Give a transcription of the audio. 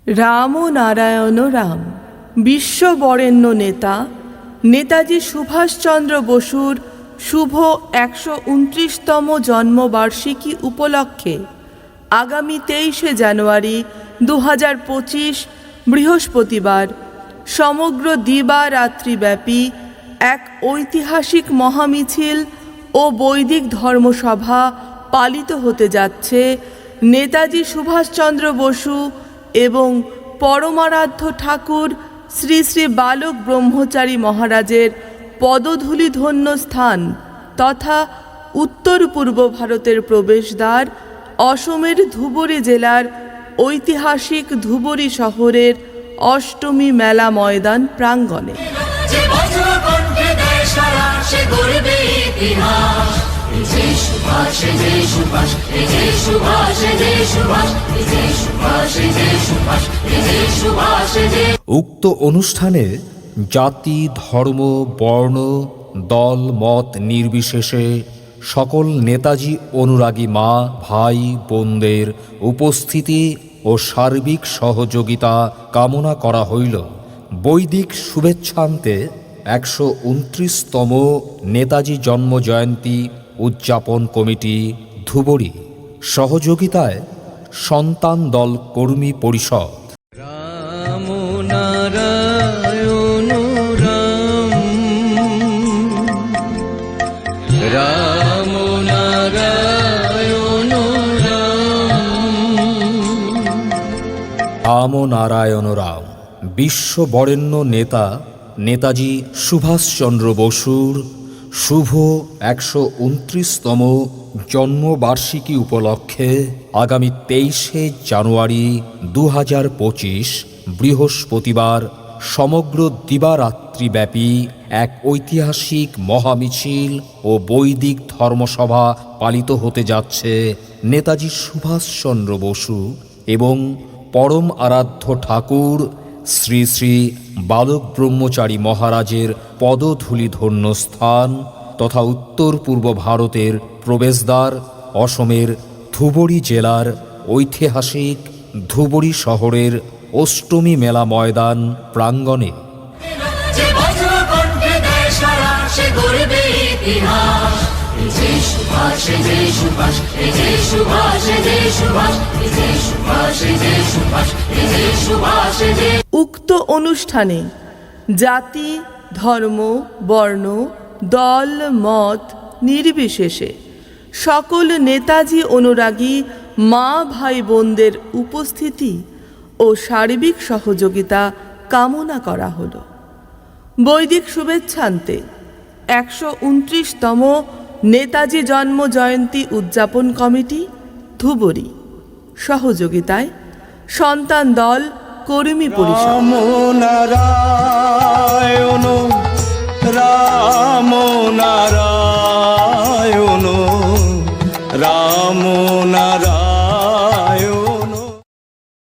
রামনারায়ণ রাম বিশ্ববরেণ্য নেতা নেতাজি সুভাষচন্দ্র বসুর শুভ ১২৯তম জন্মবার্ষিকী উপলক্ষে আগামী ২৩শে জানুয়ারি ২০২৫ বৃহস্পতিবার সমগ্র দিবারাত্রিব্যাপী এক ঐতিহাসিক মহামিছিল ও বৈদিক ধর্মসভা পালিত হতে যাচ্ছে নেতাজি সুভাষচন্দ্র বসু এবং পরমারাধ্য ঠাকুর শ্রী শ্রী বালক ব্রহ্মচারী মহারাজের পদধূলিধন্য স্থান তথা উত্তর পূর্ব ভারতের প্রবেশদ্বার অসমের ধুবরী জেলার ঐতিহাসিক ধুবরী শহরের অষ্টমী মেলা ময়দান প্রাঙ্গণে। উক্ত অনুষ্ঠানে জাতি, ধর্ম, বর্ণ, দল, মত নির্বিশেষে সকল নেতাজি অনুরাগী মা, ভাই, বোনদের উপস্থিতি ও সার্বিক সহযোগিতা কামনা করা হইল। বৈদিক শুভেচ্ছান্তে ১২৯তম নেতাজি জন্মজয়ন্তী উদযাপন কমিটি ধুবরী, সহযোগিতায় সন্তান দল কর্মী পরিষদ। রাম নারায়ণ রাম, রাম নারায়ণ রাম নারায়ণ রাম বিশ্ববরেণ্য নেতা নেতাজি সুভাষচন্দ্র বসুর শুভ ১২৯তম জন্মবার্ষিকী উপলক্ষে আগামী ২৩শে জানুয়ারি ২০২৫ বৃহস্পতিবার সমগ্র দিবারাত্রিব্যাপী এক ঐতিহাসিক মহামিছিল ও বৈদিক ধর্মসভা পালিত হতে যাচ্ছে নেতাজি সুভাষচন্দ্র বসু এবং পরম আরাধ্য ঠাকুর শ্রী শ্রী বালক ব্রহ্মচারী মহারাজের পদধূলিধন্য স্থান তথা উত্তর পূর্ব ভারতের প্রবেশদ্বার অসমের ধুবরী জেলার ঐতিহাসিক ধুবরী শহরের অষ্টমী মেলা ময়দান প্রাঙ্গণে। উক্ত অনুষ্ঠানে জাতি, ধর্ম, বর্ণ, দল, মত নির্বিশেষে সকল নেতাজি অনুরাগী মা, ভাই, বোনদের উপস্থিতি ও সার্বিক সহযোগিতা কামনা করা হল। বৈদিক শুভেচ্ছান্তে ১২৯তম নেতাজি জন্মজয়ন্তী উদযাপন কমিটি ধুবরী, সহযোগিতায় সন্তান দল কর্মী পরিষদ। রাম নারায়ণ রাম নারায়ণ।